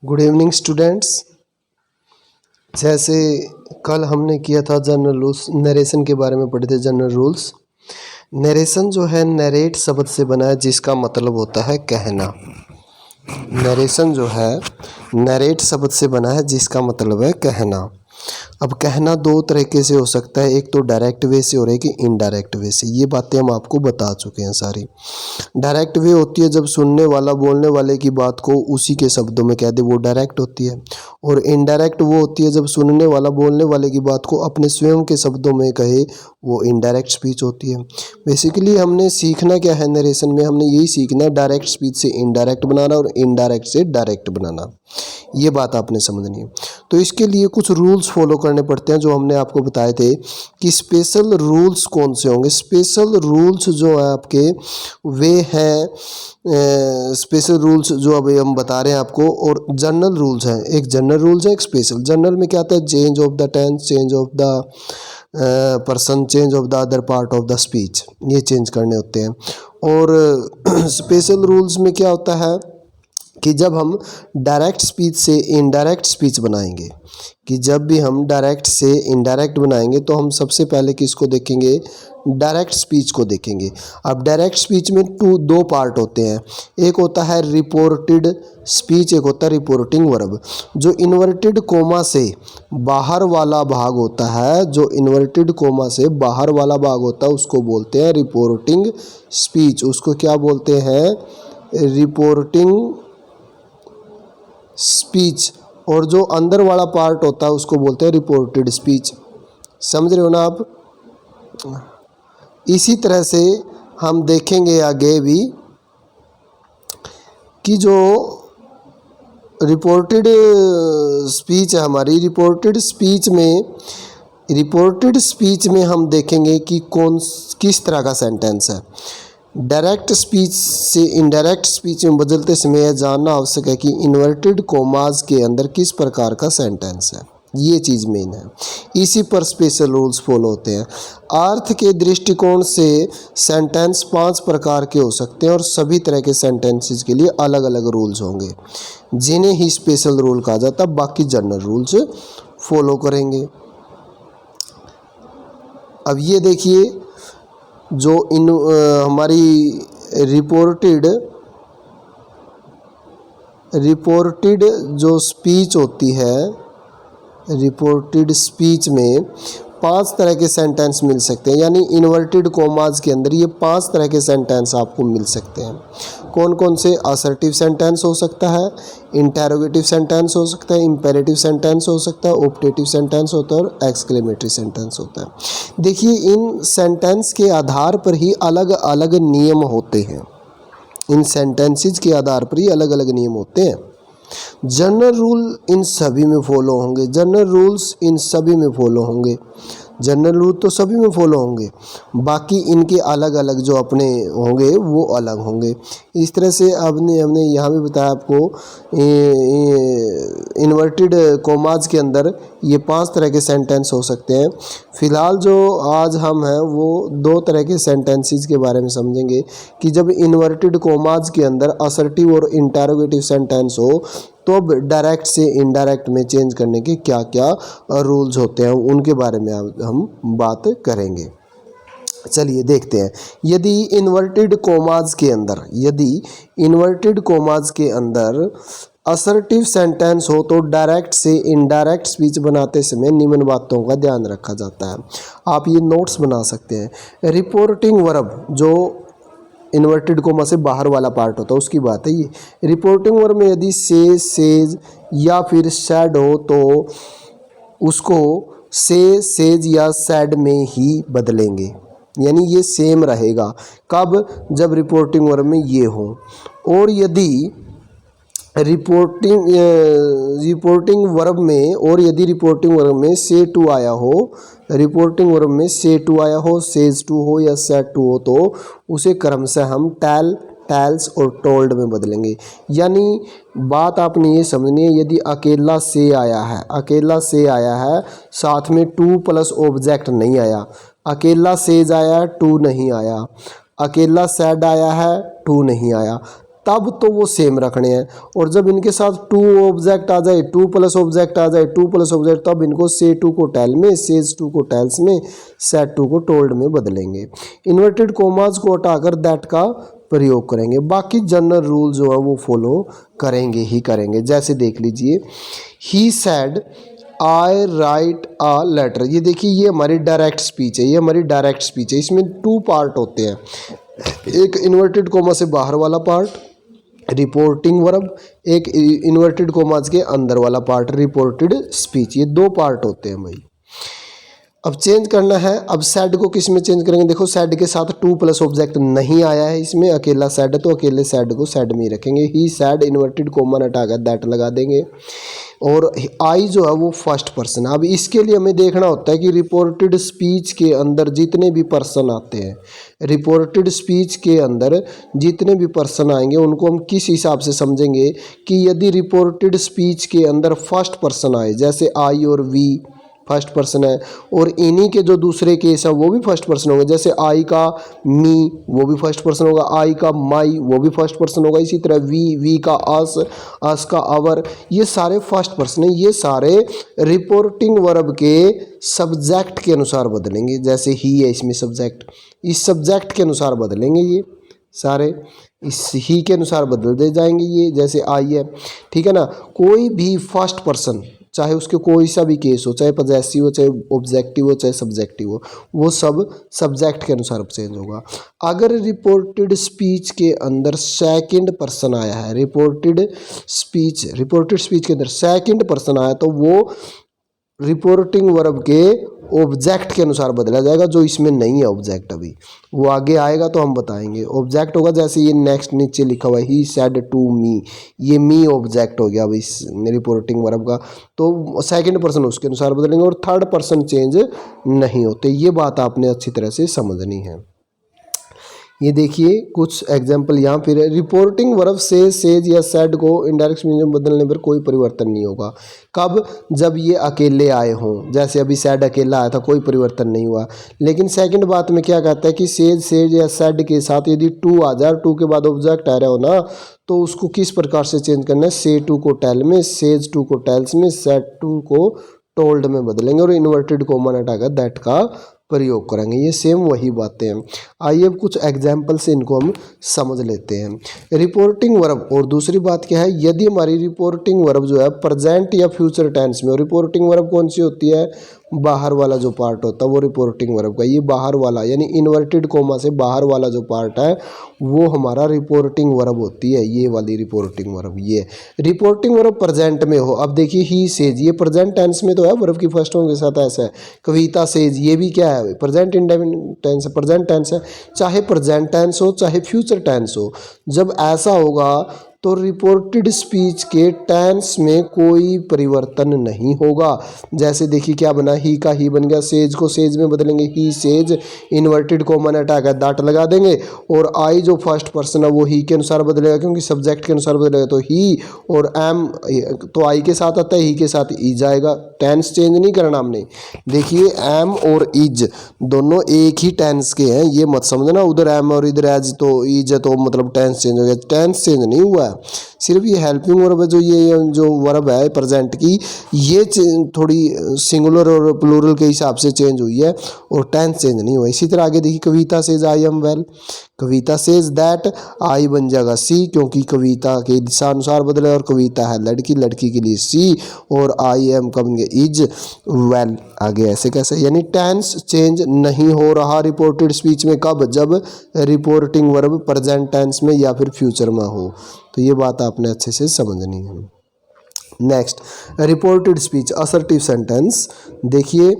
Good evening students. जैसे कल हमने किया था जनरल रूल्स, नरेशन के बारे में पढ़े थे। जनरल रूल्स, नरेशन जो है नरेट शब्द से बना है जिसका मतलब होता है कहना। नरेशन जो है नरेट शब्द से बना है जिसका मतलब है कहना। अब कहना दो तरीके से हो सकता है, एक तो डायरेक्ट वे से और एक इनडायरेक्ट वे से। ये बातें हम आपको बता चुके हैं सारी। डायरेक्ट वे होती है जब सुनने वाला बोलने वाले की बात को उसी के शब्दों में कह दे, वो डायरेक्ट होती है। और इनडायरेक्ट वो होती है जब सुनने वाला बोलने वाले की बात को अपने स्वयं के शब्दों में कहे, वो इनडायरेक्ट स्पीच होती है। बेसिकली हमने सीखना क्या है नरेशन में, हमने यही सीखना है डायरेक्ट स्पीच से इनडायरेक्ट बनाना और इनडायरेक्ट से डायरेक्ट बनाना। ये बात आपने समझनी है। तो इसके लिए कुछ रूल्स फॉलो करने पड़ते हैं जो हमने आपको बताए थे कि स्पेशल रूल्स कौन से होंगे। स्पेशल रूल्स जो है आपके वे हैं स्पेशल रूल्स जो अभी हम बता रहे हैं आपको, और जनरल रूल्स हैं। एक जनरल रूल्स है, एक स्पेशल। जनरल में क्या आता है, change of the tense, change of the person, change of the other part of the speech, ये चेंज करने होते हैं। और स्पेशल रूल्स में क्या होता है कि जब हम डायरेक्ट स्पीच से इनडायरेक्ट स्पीच बनाएंगे, कि जब भी हम डायरेक्ट से इनडायरेक्ट बनाएंगे तो हम सबसे पहले किसको देखेंगे, डायरेक्ट स्पीच को देखेंगे। अब डायरेक्ट स्पीच में दो पार्ट होते हैं, एक होता है रिपोर्टेड स्पीच, एक होता है रिपोर्टिंग वर्ब। जो इन्वर्टेड कोमा से बाहर वाला भाग होता है, जो इन्वर्टेड कोमा से बाहर वाला भाग होता है उसको बोलते हैं रिपोर्टिंग स्पीच। उसको क्या बोलते हैं, रिपोर्टिंग स्पीच। और जो अंदर वाला पार्ट होता है उसको बोलते हैं रिपोर्टेड स्पीच। समझ रहे हो ना आप। इसी तरह से हम देखेंगे आगे भी कि जो रिपोर्टेड स्पीच है हमारी, रिपोर्टेड स्पीच में हम देखेंगे कि किस तरह का सेंटेंस है। डायरेक्ट स्पीच से इनडायरेक्ट स्पीच में बदलते समय यह जानना आवश्यक है कि इन्वर्टेड कोमास के अंदर किस प्रकार का सेंटेंस है। ये चीज़ मेन है, इसी पर स्पेशल रूल्स फॉलो होते हैं। अर्थ के दृष्टिकोण से सेंटेंस 5 प्रकार के हो सकते हैं और सभी तरह के सेंटेंसेस के लिए अलग अलग रूल्स होंगे जिन्हें ही स्पेशल रूल कहा जाता है। बाकी जनरल रूल्स फॉलो करेंगे। अब ये देखिए, जो हमारी रिपोर्टेड जो स्पीच होती है, रिपोर्टेड स्पीच में 5 तरह के सेंटेंस मिल सकते हैं। यानी इन्वर्टेड कोमास के अंदर ये 5 तरह के सेंटेंस आपको मिल सकते हैं। कौन कौन से, असर्टिव सेंटेंस हो सकता है, इंटेरोगेटिव सेंटेंस हो सकता है, इंपेरेटिव सेंटेंस हो सकता है, ऑप्टेटिव सेंटेंस होता है और एक्सक्लेमेटरी सेंटेंस होता है। देखिए, इन सेंटेंस के आधार पर ही अलग अलग नियम होते हैं। इन सेंटेंसेस के आधार पर ही अलग अलग नियम होते हैं। जनरल रूल इन सभी में फॉलो होंगे, जनरल रूल्स इन सभी में फॉलो होंगे, जनरल रूल तो सभी में फॉलो होंगे, बाकी इनके अलग अलग जो अपने होंगे वो अलग होंगे। इस तरह से हमने यहाँ भी बताया आपको, इन्वर्टेड कोमास के अंदर ये 5 तरह के सेंटेंस हो सकते हैं। फ़िलहाल जो आज हम हैं वो 2 तरह के सेंटेंसेस के बारे में समझेंगे कि जब इन्वर्टेड कोमास के अंदर असर्टिव और इंटेरोगेटिव सेंटेंस हो तो अब डायरेक्ट से इनडायरेक्ट में चेंज करने के क्या क्या रूल्स होते हैं, उनके बारे में हम बात करेंगे। चलिए देखते हैं। यदि इन्वर्टेड कोमास के अंदर असर्टिव सेंटेंस हो तो डायरेक्ट से इनडायरेक्ट स्पीच बनाते समय निम्न बातों का ध्यान रखा जाता है। आप ये नोट्स बना सकते हैं। रिपोर्टिंग वर्ब जो इन्वर्टेड कोमा से बाहर वाला पार्ट होता है उसकी बात है ये। रिपोर्टिंग वर्ब में यदि से, सेज या फिर सैड हो तो उसको से, सेज या सैड में ही बदलेंगे। यानी ये सेम रहेगा। कब, जब रिपोर्टिंग वर्ब में ये हो। और यदि रिपोर्टिंग वर्ब में से टू आया हो, रिपोर्टिंग वर्ब में से टू आया हो, सेज टू हो या सेड टू हो तो उसे क्रमशः हम टेल्स और टोल्ड में बदलेंगे। यानी बात आपने ये समझनी है, यदि अकेला से आया है साथ में टू प्लस ऑब्जेक्ट नहीं आया, अकेला सेज आया टू नहीं आया, अकेला सैड आया है टू नहीं आया, तब तो वो सेम रखने हैं। और जब इनके साथ टू ऑब्जेक्ट आ जाए, टू प्लस ऑब्जेक्ट आ जाए, टू प्लस ऑब्जेक्ट, तब इनको से टू को टेल में, सेज टू को टेल्स में, सेट टू को टोल्ड में बदलेंगे। इन्वर्टेड कोमास को हटाकर दैट का प्रयोग करेंगे। बाकी जनरल रूल जो है वो फॉलो करेंगे ही करेंगे। जैसे देख लीजिए, he said I write a letter. ये देखिए, ये हमारी डायरेक्ट स्पीच है, ये हमारी डायरेक्ट स्पीच है। इसमें टू पार्ट होते हैं, एक इन्वर्टेड कोमा से बाहर वाला पार्ट रिपोर्टिंग वर्ब, एक इन्वर्टेड कोमास के अंदर वाला पार्ट रिपोर्टेड स्पीच। ये दो पार्ट होते हैं भाई। अब चेंज करना है। अब सेड को किस में चेंज करेंगे? देखो, सेड के साथ टू प्लस ऑब्जेक्ट नहीं आया है, इसमें अकेला सेड, तो अकेले सेड को सेड में ही रखेंगे। ही सेड इन्वर्टेड कोमा हटाकर दैट लगा देंगे। और आई जो है वो फर्स्ट पर्सन। अब इसके लिए हमें देखना होता है कि रिपोर्टेड स्पीच के अंदर जितने भी पर्सन आते हैं, रिपोर्टेड स्पीच के अंदर जितने भी पर्सन आएंगे उनको हम किस हिसाब से समझेंगे कि यदि रिपोर्टेड स्पीच के अंदर फर्स्ट पर्सन आए, जैसे आई और वी फर्स्ट पर्सन है, और इन्हीं के जो दूसरे केस है वो भी फर्स्ट पर्सन होंगे, जैसे आई का मी वो भी फर्स्ट पर्सन होगा, आई का माई वो भी फर्स्ट पर्सन होगा, इसी तरह वी का अस का आवर, ये सारे फर्स्ट पर्सन हैं। ये सारे रिपोर्टिंग वर्ब के सब्जेक्ट के अनुसार बदलेंगे। जैसे ही है, इसमें सब्जेक्ट, इस सब्जेक्ट के अनुसार बदलेंगे, ये सारे इस ही के अनुसार बदल दे जाएंगे। ये जैसे आई है, ठीक है ना। कोई भी फर्स्ट पर्सन, चाहे उसके कोई सा भी केस हो, चाहे पॉजेसिव हो, चाहे ऑब्जेक्टिव हो, चाहे सब्जेक्टिव हो, वो सब सब्जेक्ट के अनुसार चेंज होगा। अगर रिपोर्टेड स्पीच के अंदर सेकंड पर्सन आया है, रिपोर्टेड स्पीच के अंदर सेकंड पर्सन आया, तो वो रिपोर्टिंग वर्ब के ऑब्जेक्ट के अनुसार बदला जाएगा, जो इसमें नहीं है ऑब्जेक्ट। अभी वो आगे आएगा तो हम बताएंगे। ऑब्जेक्ट होगा, जैसे ये नेक्स्ट नीचे लिखा हुआ है, ही सेड टू मी, ये मी ऑब्जेक्ट हो गया अब इस रिपोर्टिंग वर्ब का, तो सेकंड पर्सन उसके अनुसार बदलेंगे। और थर्ड पर्सन चेंज नहीं होते। ये बात आपने अच्छी तरह से समझनी है। ये देखिए कुछ एग्जाम्पल यहाँ फिर है। रिपोर्टिंग वर्ब से, सेज या सेड को इनडायरेक्ट मीनिंग में बदलने पर कोई परिवर्तन नहीं होगा। कब? जब ये अकेले आए हों। जैसे अभी सेड अकेला आया था, कोई परिवर्तन नहीं हुआ। लेकिन सेकंड बात में क्या कहता है कि सेज या सेड के साथ यदि टू आ जाए, टू के बाद ऑब्जेक्ट आ रहा हो ना, तो उसको किस प्रकार से चेंज करना है? से टू को टेल में, सेज टू को टेल्स में, सेड टू को टोल्ड में बदलेंगे और इन्वर्टेड कोमा हटाकर दैट का प्रयोग करेंगे। ये सेम वही बातें हैं। आइए अब कुछ एग्जाम्पल से इनको हम समझ लेते हैं। रिपोर्टिंग वर्ब, और दूसरी बात क्या है, यदि हमारी रिपोर्टिंग वर्ब जो है प्रेजेंट या फ्यूचर टेंस में, और रिपोर्टिंग वर्ब कौन सी होती है? बाहर वाला जो पार्ट होता है वो रिपोर्टिंग वर्ब का, ये बाहर वाला यानी इन्वर्टेड कोमा से बाहर वाला जो पार्ट है वो हमारा रिपोर्टिंग वर्ब होती है। ये वाली रिपोर्टिंग वर्ब, ये रिपोर्टिंग वर्ब प्रेजेंट में हो। अब देखिए, ही सेज, ये प्रेजेंट टेंस में तो है, वर्ब की फर्स्ट फॉर्म के साथ ऐसा है। कविता सेज, ये भी क्या है? प्रेजेंट इंडेफिनिट टेंस है, प्रेजेंट टेंस है। चाहे प्रेजेंट टेंस हो चाहे फ्यूचर टेंस हो, जब ऐसा होगा तो रिपोर्टेड स्पीच के टेंस में कोई परिवर्तन नहीं होगा। जैसे देखिए क्या बना, ही का ही बन गया, सेज को सेज में बदलेंगे, ही सेज, इन्वर्टेड कोमा हटाकर दैट लगा देंगे, और आई जो फर्स्ट पर्सन है वो ही के अनुसार बदलेगा, क्योंकि सब्जेक्ट के अनुसार बदलेगा, तो ही, और एम तो आई के साथ आता है, ही के साथ इज आएगा। टेंस चेंज नहीं करना हमने। देखिए एम और इज दोनों एक ही टेंस के हैं, ये मत समझना उधर एम और इधर एज तो इज है तो मतलब टेंस चेंज हो गया। टेंस चेंज नहीं हुआ, सिर्फ ये हेल्पिंग वर्ब है, जो ये जो वर्ब है प्रेजेंट की, ये थोड़ी सिंगुलर और प्लूरल के हिसाब से चेंज हुई है, और टेंस चेंज नहीं हुआ। इसी तरह आगे देखिए, Kavita says I am well, Kavita says that, I बन जाएगा सी, क्योंकि कविता के दिशा अनुसार बदले, और कविता है लड़की, लड़की के लिए सी, और आई एम का बन गया इज वेल। आगे ऐसे कैसे, यानी टेंस चेंज नहीं हो रहा रिपोर्टेड स्पीच में। कब? जब रिपोर्टिंग वर्ब प्रेजेंट टेंस में या फिर फ्यूचर में हो। तो ये बात आपने अच्छे से समझनी है। Next, reported speech assertive sentence. देखिए,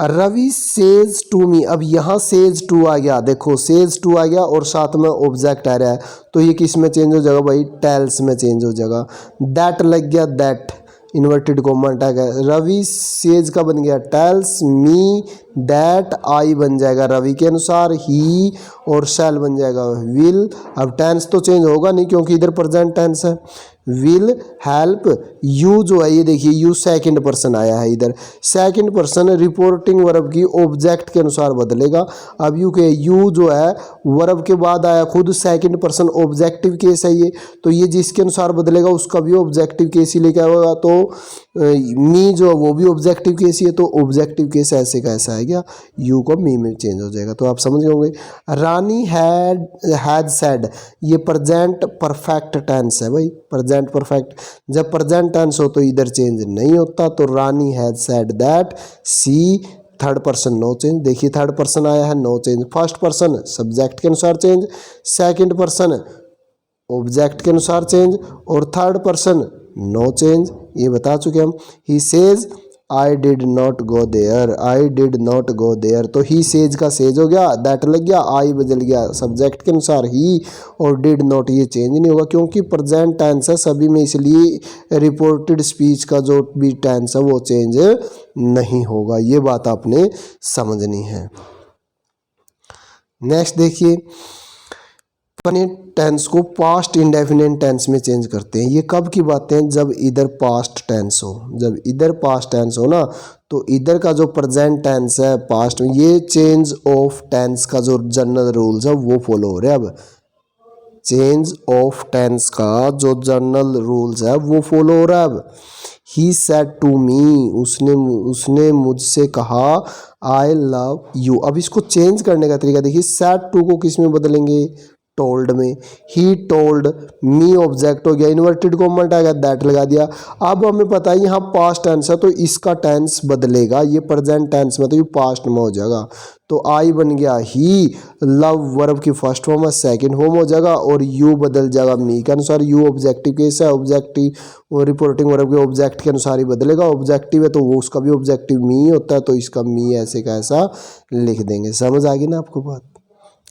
रवि सेज टू मी, अब यहाँ सेज टू आ गया, देखो सेज टू आ गया और साथ में ऑब्जेक्ट आ रहा है, तो ये किस में चेंज हो जाएगा भाई? टेल्स में चेंज हो जाएगा। दैट लग गया, दैट इन्वर्टेड कोमा हटाकर रवि सेज का बन गया टेल्स मी दैट, आई बन जाएगा रवि के अनुसार, ही और शैल बन जाएगा विल। अब टेंस तो चेंज होगा नहीं क्योंकि इधर प्रेजेंट टेंस है। विल हेल्प यू जो है, ये देखिए यू सेकंड पर्सन आया है इधर, सेकंड पर्सन रिपोर्टिंग वर्ब की ऑब्जेक्ट के अनुसार बदलेगा। अब यू के यू जो है वर्ब के बाद आया, खुद सेकंड पर्सन ऑब्जेक्टिव केस है ये, तो ये जिसके अनुसार बदलेगा उसका भी ऑब्जेक्टिव केस ही लेके आएगा। तो मी जो है वो भी ऑब्जेक्टिव केस ही है, तो ऑब्जेक्टिव केस ऐसे का ऐसा है क्या, यू को मी में चेंज हो जाएगा। तो आप समझ गए होंगे। रानी हैड सेड, ये प्रेजेंट परफेक्ट टेंस है भाई, प्रेजेंट परफेक्ट। जब प्रेजेंट टेंस हो तो इधर चेंज नहीं होता, तो Rani had said that she, third person no change. देखिए थर्ड पर्सन आया है, no change. First person subject के अनुसार चेंज, सेकंड पर्सन ऑब्जेक्ट के अनुसार चेंज, और थर्ड पर्सन नो चेंज, ये बता चुके हम। He says I did not go there, I did not go there, तो ही सेज का सेज हो गया, दैट लग गया, आई बदल गया सब्जेक्ट के अनुसार ही, और डिड नॉट ये चेंज नहीं होगा क्योंकि प्रेजेंट टेंस है सभी में, इसलिए रिपोर्टेड स्पीच का जो भी टेंस है वो चेंज नहीं होगा। ये बात आपने समझनी है। नेक्स्ट देखिए, अपने टेंस को पास्ट इंडेफिनिट टेंस में चेंज करते हैं। ये कब की बातें हैं, जब इधर पास्ट टेंस हो, जब इधर पास्ट टेंस हो ना, तो इधर का जो प्रेजेंट टेंस है पास्ट में, ये चेंज ऑफ टेंस का जो जनरल रूल्स है वो फॉलो हो रहे हैं। अब चेंज ऑफ टेंस का जो जनरल रूल्स है वो फॉलो हो रहा है। अब ही सेड टू मी, उसने मुझसे कहा आई लव यू। अब इसको चेंज करने का तरीका देखिए, सेड टू को किस में बदलेंगे, टोल्ड में। ही टोल्ड मी ऑब्जेक्ट हो गया, इन्वर्टेड कॉमा आ गया, दैट लगा दिया। अब हमें पता है यहाँ पास्ट टेंस है तो इसका टेंस बदलेगा, ये प्रेजेंट टेंस में तो ये पास्ट में हो जाएगा। तो आई बन गया ही, लव वर्ब की फर्स्ट फॉर्म है, सेकंड फॉर्म हो जाएगा, और यू बदल जाएगा मी के अनुसार। यू ऑब्जेक्टिव केस है, ऑब्जेक्टिव रिपोर्टिंग वर्ब के ऑब्जेक्ट के अनुसार ही बदलेगा। ऑब्जेक्टिव है तो वो उसका भी ऑब्जेक्टिव मी होता है, तो इसका मी ऐसे का ऐसा लिख देंगे। समझ आ गई ना आपको बात।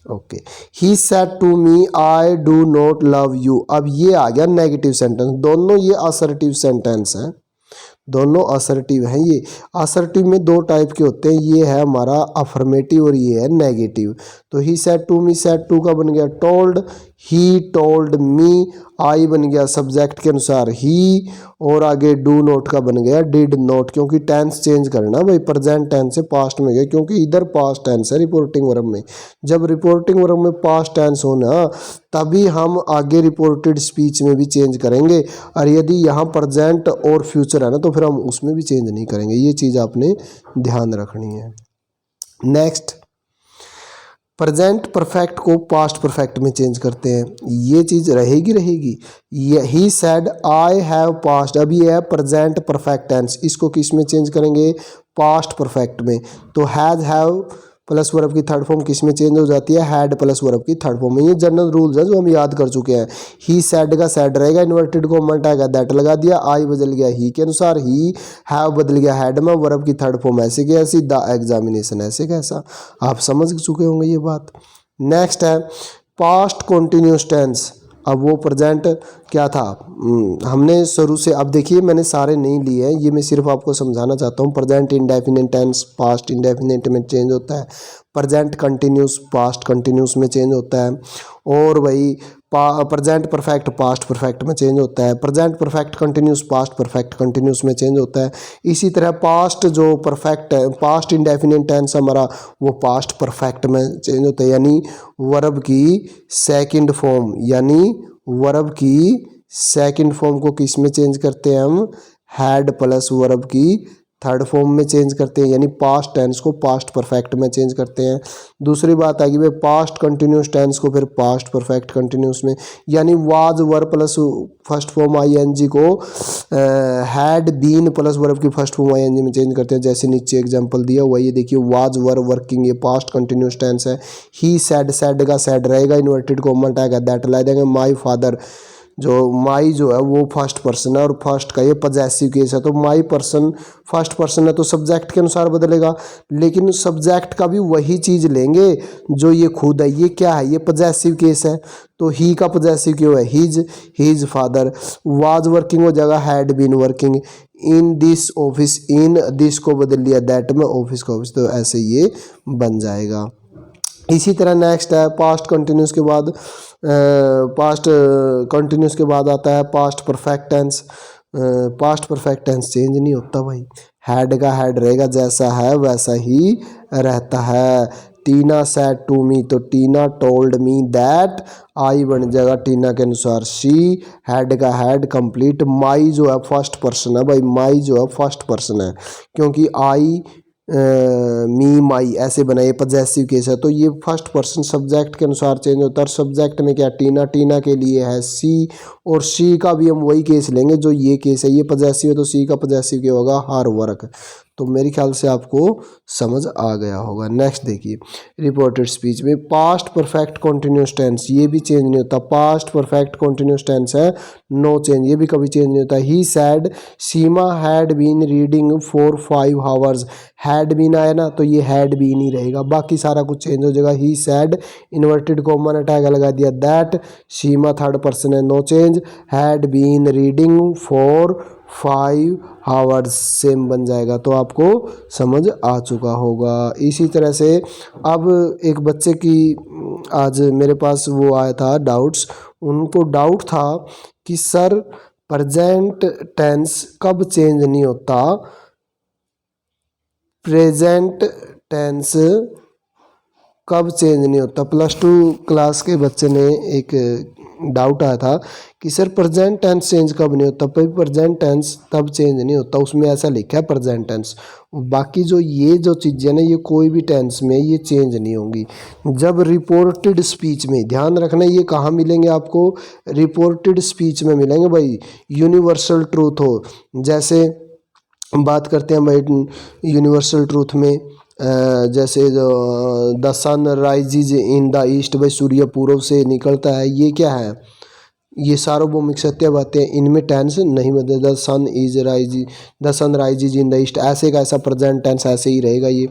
Okay, he said to me I do not love you. अब ये आ गया नेगेटिव सेंटेंस, दोनों ये असर्टिव सेंटेंस हैं, दोनों असर्टिव हैं। ये असर्टिव में दो टाइप के होते हैं, ये है हमारा अफर्मेटिव और ये है नेगेटिव। तो he said to me, said to का बन गया टोल्ड, ही टोल्ड मी, आई बन गया सब्जेक्ट के अनुसार ही, और आगे डू नॉट का बन गया डिड नॉट, क्योंकि टेंस चेंज करना भाई, प्रेजेंट टेंस से पास्ट में गया, क्योंकि इधर पास्ट टेंस है रिपोर्टिंग वर्ब में। जब रिपोर्टिंग वर्ब में पास्ट टेंस होना तभी हम आगे रिपोर्टेड स्पीच में भी चेंज करेंगे, और यदि यहाँ प्रेजेंट और फ्यूचर है ना तो फिर हम उसमें भी चेंज नहीं करेंगे। ये चीज़ आपने ध्यान रखनी है। नेक्स्ट, प्रेजेंट परफेक्ट को पास्ट परफेक्ट में चेंज करते हैं, ये चीज़ रहेगी। He said I have past, अभी ये है प्रेजेंट परफेक्ट टेंस, इसको किस में चेंज करेंगे, पास्ट परफेक्ट में। तो हैज हैव प्लस वर्ब की थर्ड फॉर्म किस में चेंज हो जाती है, हैड प्लस वर्ब की थर्ड फॉर्म में। ये जनरल रूल्स है जो हम याद कर चुके हैं। ही सेड का सेड रहेगा, इन्वर्टेड कॉमा आएगा, दैट लगा दिया, आई बदल गया ही के अनुसार, ही हैव बदल गया हैड में, वर्ब की थर्ड फॉर्म ऐसे की ऐसी, द एग्जामिनेशन ऐसे कैसा। आप समझ चुके होंगे ये बात। नेक्स्ट है पास्ट कॉन्टिन्यूस टेंस। अब वो प्रेजेंट क्या था, हमने शुरू से, अब देखिए मैंने सारे नहीं लिए हैं, ये मैं सिर्फ आपको समझाना चाहता हूँ। Present indefinite tense past indefinite में चेंज होता है, प्रेजेंट कंटिन्यूस पास्ट कंटिन्यूस में चेंज होता है, और वही प्रेजेंट परफेक्ट पास्ट परफेक्ट में चेंज होता है, present perfect continuous past perfect continuous में चेंज होता है। इसी तरह पास्ट जो परफेक्ट है, पास्ट इंडेफिनिट टेंस हमारा, वो पास्ट परफेक्ट में चेंज होता है, यानी वर्ब की सेकंड फॉर्म, यानी वर्ब की सेकंड फॉर्म को किस में चेंज करते हैं हम, हैड प्लस वर्ब की थर्ड फॉर्म में चेंज करते हैं, यानी पास्ट टेंस को पास्ट परफेक्ट में चेंज करते हैं। दूसरी बात आ गई भाई पास्ट कंटिन्यूस टेंस को फिर पास्ट परफेक्ट कंटिन्यूस में, यानी was verb plus first form ING को हैड बीन प्लस वर्ब की फर्स्ट फॉर्म आईएनजी में चेंज करते हैं। जैसे नीचे एग्जांपल दिया हुआ, ये देखिए वाज वर्ब वर्किंग, ये पास्ट कंटिन्यूस टेंस है। ही सेड, सेड का सेड रहेगा, इन्वर्टेड कॉमा आएगा, दैट ला देंगे। माई फादर, जो माई जो है वो फर्स्ट पर्सन है, और फर्स्ट का ये पॉजेसिव केस है, तो माई पर्सन फर्स्ट पर्सन है तो सब्जेक्ट के अनुसार बदलेगा, लेकिन सब्जेक्ट का भी वही चीज़ लेंगे जो ये खुद है। ये क्या है, ये पॉजेसिव केस है, तो ही का पॉजेसिव क्यों है, हिज फादर। वाज वर्किंग हो जाएगा had been working, in this office, in this को बदल लिया दैट में, ऑफिस का ऑफिस, तो ऐसे ये बन जाएगा। इसी तरह नेक्स्ट है पास्ट कंटिन्यूस के बाद पास्ट कंटिन्यूस के बाद आता है past perfect tense. Past perfect tense change नहीं होता भाई, हैड का हैड रहेगा, जैसा है वैसा ही रहता है। टीना सेड टू मी, तो टीना टोल्ड मी दैट, आई बन जाएगा टीना के अनुसार शी, हैड का हैड कंप्लीट। माई जो है फर्स्ट पर्सन है भाई, माई जो है फर्स्ट पर्सन है, क्योंकि आई मी माई ऐसे बना, ये पजेसिव केस है तो ये फर्स्ट पर्सन सब्जेक्ट के अनुसार चेंज होता है। और सब्जेक्ट में क्या, टीना, टीना के लिए है सी, और सी का भी हम वही केस लेंगे जो ये केस है, ये पजेसिव है तो सी का पजेसिव क्या होगा, हर वर्क। तो मेरे ख्याल से आपको समझ आ गया होगा। नेक्स्ट देखिए, रिपोर्टेड स्पीच में पास्ट परफेक्ट कॉन्टिन्यूस टेंस, ये भी चेंज नहीं होता, पास्ट परफेक्ट कॉन्टिन्यूस टेंस है, नो चेंज, ये भी कभी चेंज नहीं होता। He said Seema had been reading for 5 hours, had been आया ना तो ये हैड बीन ही रहेगा, बाकी सारा कुछ चेंज हो जाएगा। ही सैड इन्वर्टेड कॉमा ने टैग लगा दिया दैट, सीमा थर्ड पर्सन है, no change. Had been reading for 5 hours same बन जाएगा, तो आपको समझ आ चुका होगा। इसी तरह से अब एक बच्चे की आज मेरे पास वो आया था डाउट्स, उनको डाउट था कि सर प्रेजेंट टेंस कब चेंज नहीं होता, प्रेजेंट टेंस कब चेंज नहीं होता। +2 क्लास के बच्चे ने एक डाउट आया था कि सर प्रेजेंट टेंस चेंज कब नहीं होता, भाई प्रेजेंट टेंस तब चेंज नहीं होता, उसमें ऐसा लिखा है प्रेजेंट टेंस, बाकी जो ये जो चीज़ें ना ये कोई भी टेंस में ये चेंज नहीं होंगी। जब रिपोर्टेड स्पीच में, ध्यान रखना ये कहाँ मिलेंगे आपको, रिपोर्टेड स्पीच में मिलेंगे भाई, यूनिवर्सल ट्रूथ हो, जैसे बात करते हैं भाई यूनिवर्सल ट्रूथ में, जैसे the sun rises in the east, भाई सूर्य पूर्व से निकलता है, ये क्या है, ये सार्वभौमिक सत्य बातें, इनमें टेंस नहीं बदले। The sun rises in the east, ऐसे का ऐसा प्रेजेंट टेंस ऐसे ही रहेगा। ये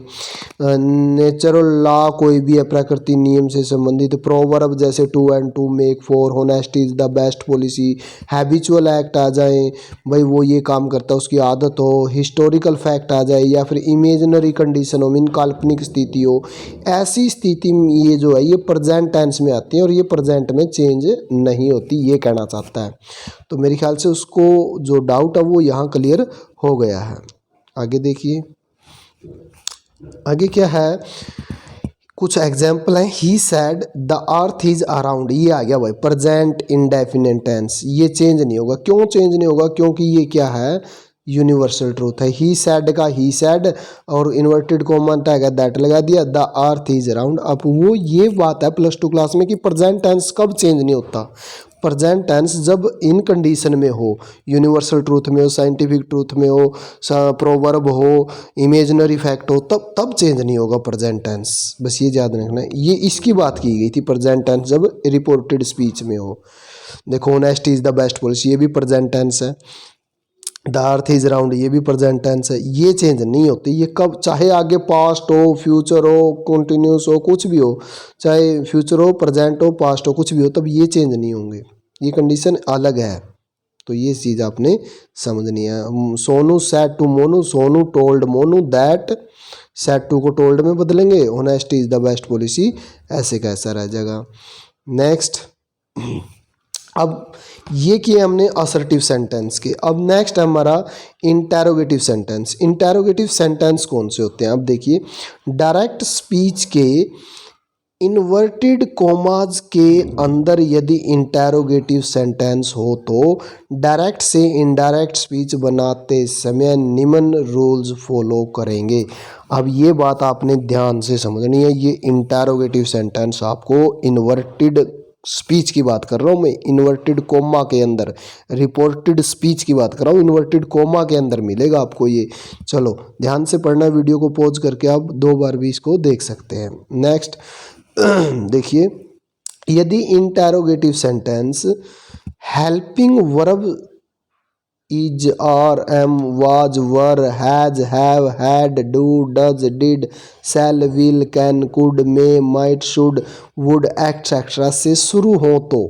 नेचुरल लॉ कोई भी है प्रकृति नियम से संबंधित, प्रोवर्ब जैसे 2 and 2 make 4, honesty is the best policy, habitual act आ जाए भाई वो ये काम करता है उसकी आदत हो, हिस्टोरिकल फैक्ट आ जाए, या फिर इमेजिनरी कंडीशन हो, मीन काल्पनिक स्थिति हो, ऐसी स्थिति ये जो है ये प्रेजेंट टेंस में आती है और ये प्रेजेंट में चेंज नहीं होती, ये कहना चाहता है। तो मेरे ख्याल से उसको जो डाउट है वो यहाँ क्लियर हो गया है। आगे देखिए, आगे क्या है, कुछ एग्जाम्पल हैं। He said the earth is around, ये आ गया भाई प्रेजेंट इंडेफिनिट टेंस, ये चेंज नहीं होगा। क्यों चेंज नहीं होगा, क्योंकि ये क्या है, यूनिवर्सल ट्रूथ है। ही सैड का ही सैड और इन्वर्टेड कॉमा टैग दैट लगा दिया, द अर्थ इज अराउंड। अब वो ये बात है +2 क्लास में कि प्रेजेंट टेंस कब चेंज नहीं होता, प्रेजेंट टेंस जब इन कंडीशन में हो, यूनिवर्सल ट्रूथ में हो, साइंटिफिक ट्रूथ में हो, प्रोवर्ब हो, इमेजिनरी फैक्ट हो, तब चेंज नहीं होगा प्रेजेंट टेंस, बस ये याद रखना है। ये इसकी बात की गई थी, प्रेजेंट टेंस जब रिपोर्टेड स्पीच में हो। देखो honesty is the best policy, ये भी प्रेजेंट टेंस है। द अर्थ इज राउंड, ये भी प्रेजेंट टेंस है, ये चेंज नहीं होती। ये कब, चाहे आगे पास्ट हो, फ्यूचर हो, कंटिन्यूस हो, कुछ भी हो, चाहे फ्यूचर हो, प्रेजेंट हो, पास्ट हो, कुछ भी हो, तब ये चेंज नहीं होंगे, ये कंडीशन अलग है। तो ये चीज़ आपने समझनी है। Sonu said to Monu, Sonu told Monu that, said to को टोल्ड में बदलेंगे, honesty is the best policy, ऐसे कैसा रह जाएगा। नेक्स्ट, अब ये किए हमने असर्टिव सेंटेंस के। अब नेक्स्ट है हमारा इंटेरोगेटिव सेंटेंस। इंटेरोगेटिव सेंटेंस कौन से होते हैं, अब देखिए, डायरेक्ट स्पीच के इन्वर्टेड कॉमाज के अंदर यदि इंटेरोगेटिव सेंटेंस हो तो डायरेक्ट से इनडायरेक्ट स्पीच बनाते समय निम्न रूल्स फॉलो करेंगे। अब ये बात आपने ध्यान से समझनी है, ये इंटेरोगेटिव सेंटेंस आपको इन्वर्टेड स्पीच की बात कर रहा हूँ मैं, इन्वर्टेड कोमा के अंदर, रिपोर्टेड स्पीच की बात कर रहा हूँ, इन्वर्टेड कोमा के अंदर मिलेगा आपको ये। चलो ध्यान से पढ़ना, वीडियो को पॉज करके आप 2 बार भी इसको देख सकते हैं। नेक्स्ट देखिए, यदि interrogative sentence helping verb is, are, am, was, were, has, have, had, do, does, did, shall, will, can, could, may, might, should, would, etcetera से शुरू हो तो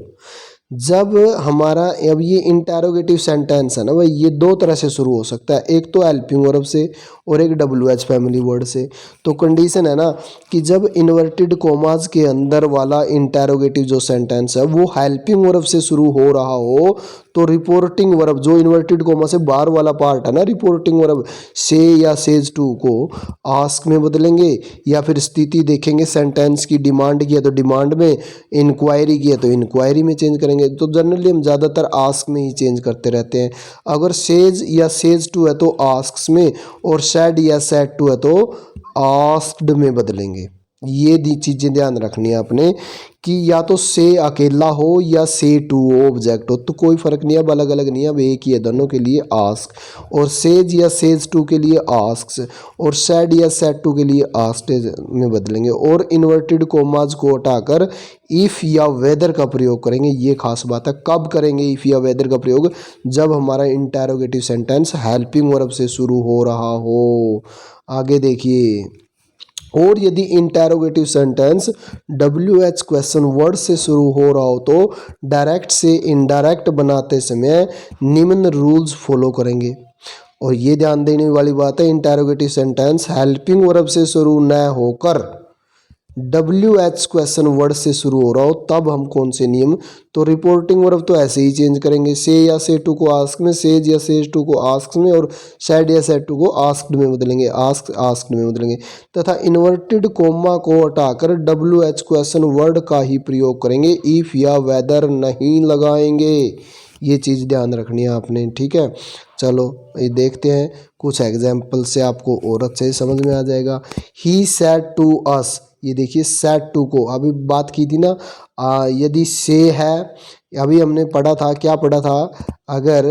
जब हमारा, अब ये इंटेरोगेटिव सेंटेंस है ना भाई, ये 2 तरह से शुरू हो सकता है। एक तो हेल्पिंग वर्ब से और एक डब्ल्यू एच फैमिली वर्ड से। तो कंडीशन है ना कि जब इन्वर्टेड कोमाज के अंदर वाला इंटेरोगेटिव जो सेंटेंस है वो हेल्पिंग वर्ब से शुरू हो रहा हो तो रिपोर्टिंग वर्ब जो इन्वर्टेड कोमा से बाहर वाला पार्ट है ना, रिपोर्टिंग वर्ब से या सेज टू को आस्क में बदलेंगे, या फिर स्थिति देखेंगे सेंटेंस की, डिमांड किया तो डिमांड में, इंक्वायरी किया तो इंक्वायरी में चेंज करेंगे। तो जनरली हम ज़्यादातर आस्क में ही चेंज करते रहते हैं। अगर सेज या सेज टू है तो आस्क्स में, और सैड या सैड टू है तो आस्क्ड में बदलेंगे। ये दी चीज़ें ध्यान रखनी है आपने कि या तो से अकेला हो या से टू ऑब्जेक्ट हो, तो कोई फ़र्क नहीं है, अब अलग अलग नहीं है, अब एक ही है दोनों के लिए आस्क। और सेज या सेज टू के लिए आस्क्स, और सैड या सैड टू के लिए आस्क्ड में बदलेंगे। और इन्वर्टेड कोमाज को हटाकर इफ़ या वेदर का प्रयोग करेंगे। ये खास बात है, कब करेंगे इफ़ या वेदर का प्रयोग? जब हमारा इंटेरोगेटिव सेंटेंस हेल्पिंग वर्ब से शुरू हो रहा हो। आगे देखिए, और यदि interrogative sentence W H question word से शुरू हो रहा हो तो डायरेक्ट से इनडायरेक्ट बनाते समय निम्न रूल्स फॉलो करेंगे। और ये ध्यान देने वाली बात है, इंटेरोगेटिव सेंटेंस हेल्पिंग वर्ब से शुरू न होकर डब्ल्यू एच क्वेश्चन वर्ड से शुरू हो रहा हो तब हम कौन से नियम? तो रिपोर्टिंग वर्ब तो ऐसे ही चेंज करेंगे, से या से टू को आस्क में, सेज या सेज टू को आस्क में, और सैड या सैड टू को आस्क्ड में बदलेंगे, आस्क आस्क्ड में बदलेंगे। तथा इन्वर्टेड कोमा को हटाकर डब्ल्यू एच क्वेश्चन वर्ड का ही प्रयोग करेंगे, इफ़ या वेदर नहीं लगाएंगे। ये चीज़ ध्यान रखनी है आपने, ठीक है। चलो ये देखते हैं कुछ एग्जाम्पल से, आपको और अच्छे से समझ में आ जाएगा। ही सैड टू अस, ये देखिए सैड टू को अभी बात की थी ना, यदि से है, अभी हमने पढ़ा था, क्या पढ़ा था, अगर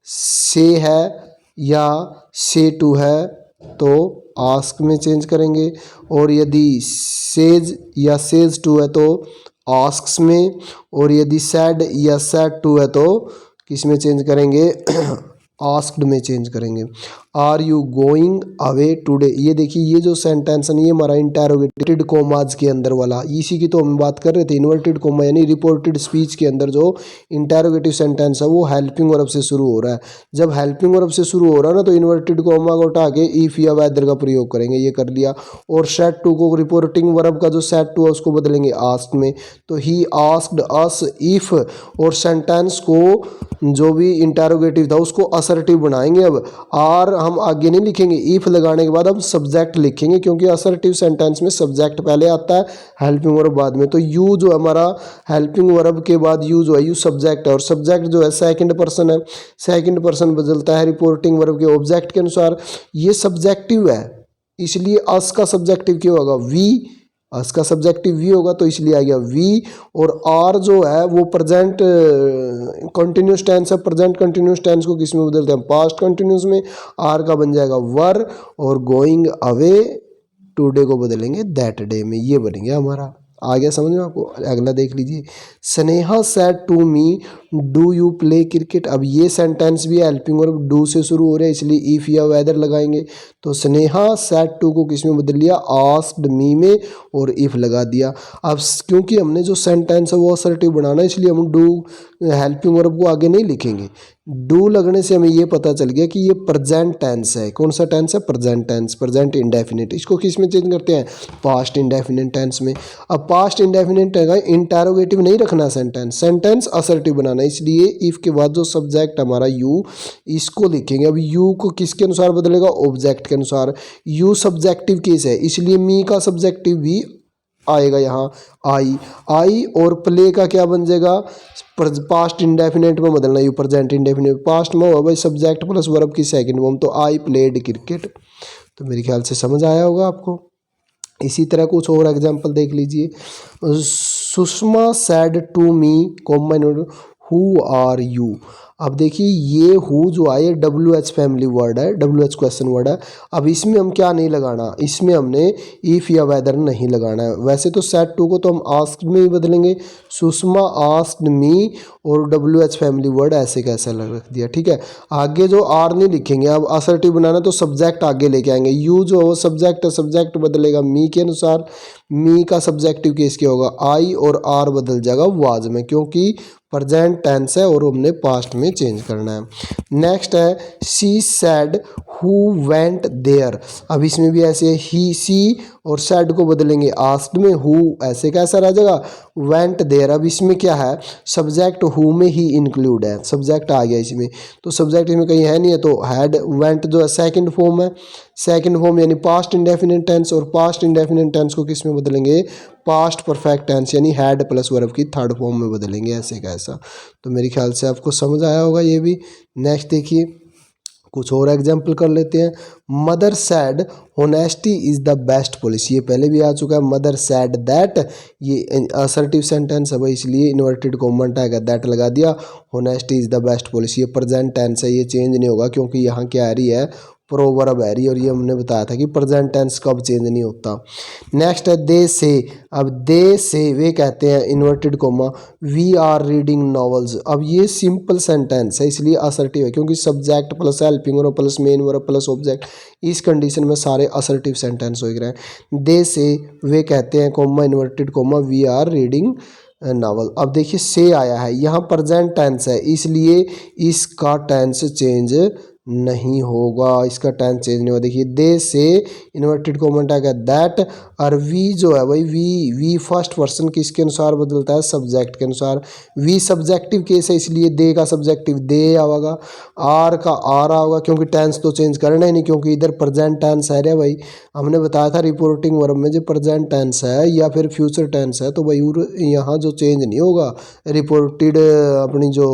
से है या से टू है तो आस्क में चेंज करेंगे, और यदि सेज या सेज टू है तो आस्क्स में, और यदि सैड या सैड टू है तो किस में चेंज करेंगे? आस्क्ड में चेंज करेंगे। Are you going away today, ये देखिए ये जो सेंटेंस है ये हमारा इंटेरोगेटेड कोमाज के अंदर वाला, इसी की तो हम बात कर रहे थे। इन्वर्टेड कोमा यानी रिपोर्टेड स्पीच के अंदर जो इंटेरोगेटिव सेंटेंस है वो हेल्पिंग वर्ब से शुरू हो रहा है। जब हेल्पिंग वर्ब से शुरू हो रहा है ना तो इन्वर्टेड कोमा को हटा के इफ या वेदर का प्रयोग करेंगे, ये कर लिया। और सेड टू को रिपोर्टिंग वर्ब का जो सेड टू है उसको बदलेंगे आस्क्ड में, तो ही आस्क्ड अस इफ, और सेंटेंस को जो भी इंटेरोगेटिव था उसको असर्टिव बनाएंगे। अब आर हम आगे नहीं लिखेंगे, इफ लगाने के बाद हम सब्जेक्ट लिखेंगे, क्योंकि असर्टिव सेंटेंस में सब्जेक्ट पहले आता है, हेल्पिंग वर्ब बाद में। तो यू जो हमारा हेल्पिंग वर्ब के बाद यू जो है यू सब्जेक्ट है, और सब्जेक्ट जो है सेकंड पर्सन है, सेकंड पर्सन बदलता है रिपोर्टिंग वर्ब के ऑब्जेक्ट के अनुसार। ये सब्जेक्टिव है, इसलिए अस का सब्जेक्टिव क्यों होगा? वी, अस का सब्जेक्टिव वी होगा तो इसलिए आ गया वी। और आर जो है वो प्रेजेंट कंटिन्यूस टेंस है, प्रेजेंट कंटिन्यूस टेंस को किस में बदलते हैं? पास्ट कंटिन्यूस में। आर का बन जाएगा वर, और गोइंग अवे टुडे को बदलेंगे दैट डे में, ये बन गया हमारा। आ गया समझ में आपको? अगला देख लीजिए, Sneha said to me do you play cricket. अब ये सेंटेंस भी हेल्पिंग वर्ब डू से शुरू हो रहा है, इसलिए इफ या वेदर लगाएंगे। तो स्नेहा सेड टू को किस में बदल लिया? आस्क्ड मी में, और इफ लगा दिया। अब क्योंकि हमने जो सेंटेंस है वो असर्टिव बनाना है, इसलिए हम डू हेल्पिंग वर्ब को आगे नहीं लिखेंगे। डू लगने से हमें ये पता चल गया कि ये प्रेजेंट टेंस है। कौन सा टेंस है? Present tense, present indefinite. इसको किस में चेंज करते हैं? पास्ट इंडेफिनिट टेंस में। अब पास्ट इंडेफिनिट है, इंटेरोगेटिव नहीं रखना सेंटेंस, सेंटेंस असर्टिव बनाना, इसलिए इफ के बाद जो सब्जेक्ट हमारा यू, इसको लिखेंगे। अब यू को किसके अनुसार बदलेगा? ऑब्जेक्ट के अनुसार। यू सब्जेक्टिव केस है, इसलिए मी का सब्जेक्टिव भी आएगा यहाँ, आई। आई और प्ले का क्या बन जाएगा? पास्ट इंडेफिनेट में बदलना, यू प्रेजेंट इंडेफिनेट। पास्ट में होगा भाई सब्जेक्ट प्लस वर्ब की सेकंड फॉर्म, तो आई प्लेड क्रिकेट। तो मेरे ख्याल से समझ आया होगा आपको। इसी तरह कुछ और एग्जांपल देख लीजिए। Sushma said to me common who are you. अब देखिए ये हु जो आए डब्ल्यू एच फैमिली वर्ड है, डब्ल्यू एच क्वेश्चन वर्ड है। अब इसमें हम क्या नहीं लगाना, इसमें हमने इफ या वेदर नहीं लगाना है। वैसे तो सेड टू को तो हम आस्क्ड में ही बदलेंगे, सुषमा आस्क्ड मी, और डब्ल्यू एच फैमिली वर्ड ऐसे कैसे रख दिया, ठीक है। आगे जो आर नहीं लिखेंगे, अब असर्टिव बनाना तो सब्जेक्ट आगे लेके आएंगे। यू जो वो सब्जेक्ट है, सब्जेक्ट बदलेगा मी के अनुसार। मी का सब्जेक्टिव केस क्या होगा? आई, और आर बदल जाएगा वाज में, क्योंकि प्रेजेंट टेंस है और हमने पास्ट में चेंज करना है। नेक्स्ट है she said who went there, अब इसमें भी ऐसे ही सी और सेड को बदलेंगे आस्क्ड में, हु ऐसे कैसा रह जाएगा वेंट देयर। अब इसमें क्या है सब्जेक्ट हु में ही इंक्लूड है, सब्जेक्ट आ गया इसमें, तो सब्जेक्ट इसमें कहीं है नहीं है, तो हैड वेंट जो है सेकंड फॉर्म है, सेकंड फॉर्म यानी पास्ट इंडेफिनिट टेंस, और पास्ट इंडेफिनिट टेंस को किस में बदलेंगे पास्ट परफेक्ट टेंस यानी हैड प्लस वर्ब की थर्ड फॉर्म में बदलेंगे, ऐसे कैसा। तो मेरे ख्याल से आपको समझ आया होगा ये भी। नेक्स्ट देखिए कुछ और एग्जाम्पल कर लेते हैं। Mother sad honesty is the best policy, ये पहले भी आ चुका है। मदर सैड दैट, ये असर्टिव सेंटेंस है भाई, इसलिए इन्वर्टेड कॉमन टैग है दैट लगा दिया। Honesty is the best policy, ये प्रेजेंट टेंस है, ये चेंज नहीं होगा क्योंकि यहाँ क्या आ रही है प्रोवर्ब है रही, और ये हमने बताया था कि प्रेजेंट टेंस कब चेंज नहीं होता। नेक्स्ट है दे से, अब दे से वे कहते हैं inverted comma we are reading novels, अब ये सिंपल सेंटेंस है इसलिए असर्टिव है क्योंकि subject plus helping verb plus main verb plus object, इस कंडीशन में सारे असर्टिव सेंटेंस हो रहे हैं। दे से वे कहते हैं comma inverted comma we are reading novel. अब देखिए से आया है यहाँ प्रेजेंट टेंस है इसलिए इसका टेंस चेंज नहीं होगा, इसका टेंस चेंज नहीं होगा। देखिए दे से इन्वर्टेड कॉमन टैग है दैट, और वी जो है भाई वी फर्स्ट पर्सन किसके अनुसार बदलता है सब्जेक्ट के अनुसार, वी सब्जेक्टिव केस है इसलिए दे का सब्जेक्टिव दे आएगा, आर का आर आएगा क्योंकि टेंस तो चेंज करना ही नहीं क्योंकि इधर प्रेजेंट टेंस है रे भाई, हमने बताया था रिपोर्टिंग वर्ब में जो प्रेजेंट टेंस है या फिर फ्यूचर टेंस है तो भाई यहाँ जो चेंज नहीं होगा रिपोर्टेड अपनी जो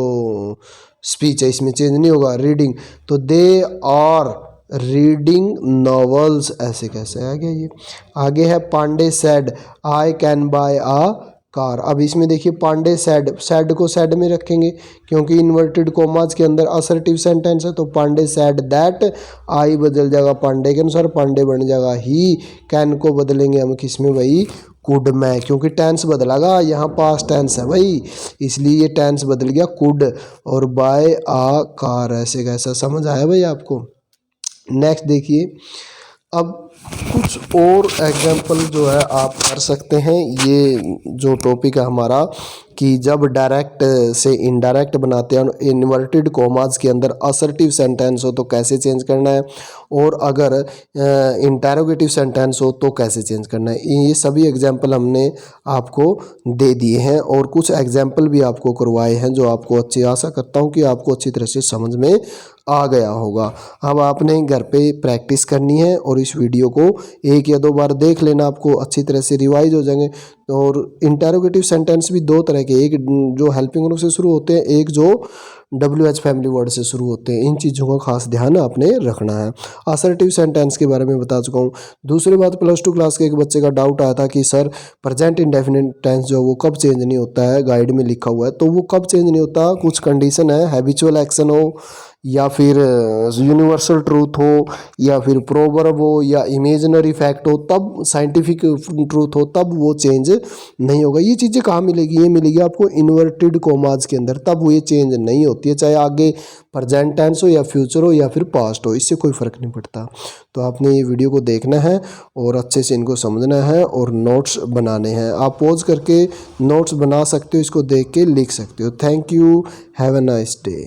स्पीच है इसमें चेंज नहीं होगा। रीडिंग तो दे आर रीडिंग नॉवेल्स, ऐसे कैसे आ गया ये। आगे है Pandey said I can buy a car, अब इसमें देखिए पांडे सेड, सेड को सेड में रखेंगे क्योंकि इन्वर्टेड कोमाज के अंदर असर्टिव सेंटेंस है, तो पांडे सेड दैट, आई बदल जाएगा पांडे के अनुसार, पांडे बन जाएगा ही, कैन को बदलेंगे हम किस में भाई कुड में, क्योंकि टेंस बदलागा यहाँ पास टेंस है भाई इसलिए ये टेंस बदल गया कुड, और बाय आ कार, ऐसे कैसा समझ आया भाई आपको। नेक्स्ट देखिए अब कुछ और एग्जाम्पल जो है आप कर सकते हैं, ये जो टॉपिक है हमारा कि जब डायरेक्ट से इनडायरेक्ट बनाते हैं इन्वर्टेड कोमाज के अंदर असर्टिव सेंटेंस हो तो कैसे चेंज करना है, और अगर इंटरोगेटिव सेंटेंस हो तो कैसे चेंज करना है, ये सभी एग्जाम्पल हमने आपको दे दिए हैं और कुछ एग्जाम्पल भी आपको करवाए हैं जो आपको अच्छी, आशा करता हूँ कि आपको अच्छी तरह से समझ में आ गया होगा। अब आपने घर पे प्रैक्टिस करनी है और इस वीडियो को एक या दो बार देख लेना, आपको अच्छी तरह से रिवाइज हो जाएंगे। और इंटरोगेटिव सेंटेंस भी दो तरह के, एक जो हेल्पिंग वर्ब से शुरू होते हैं, एक जो WH फैमिली वर्ड से शुरू होते हैं, इन चीज़ों का खास ध्यान आपने रखना है। असर्टिव सेंटेंस के बारे में बता चुका हूँ। दूसरी बात +2 क्लास के एक बच्चे का डाउट आया था कि सर प्रेजेंट इंडेफिनिट टेंस जो वो कब चेंज नहीं होता है, गाइड में लिखा हुआ है, तो वो कब चेंज नहीं होता, कुछ कंडीशन है, हैबिचुअल एक्शन हो या फिर यूनिवर्सल ट्रूथ हो या फिर प्रोवर्ब हो या इमेजिनरी फैक्ट हो, तब साइंटिफिक ट्रूथ हो, तब वो चेंज नहीं होगा। ये चीज़ें कहाँ मिलेगी, ये मिलेगी आपको इन्वर्टेड कोमाज के अंदर, तब वो ये चेंज नहीं होती है, चाहे आगे प्रेजेंट टेंस हो या फ्यूचर हो या फिर पास्ट हो, इससे कोई फ़र्क नहीं पड़ता। तो आपने ये वीडियो को देखना है और अच्छे से इनको समझना है और नोट्स बनाने हैं। आप पॉज करके नोट्स बना सकते हो, इसको देख के लिख सकते हो। Thank you, have a nice day.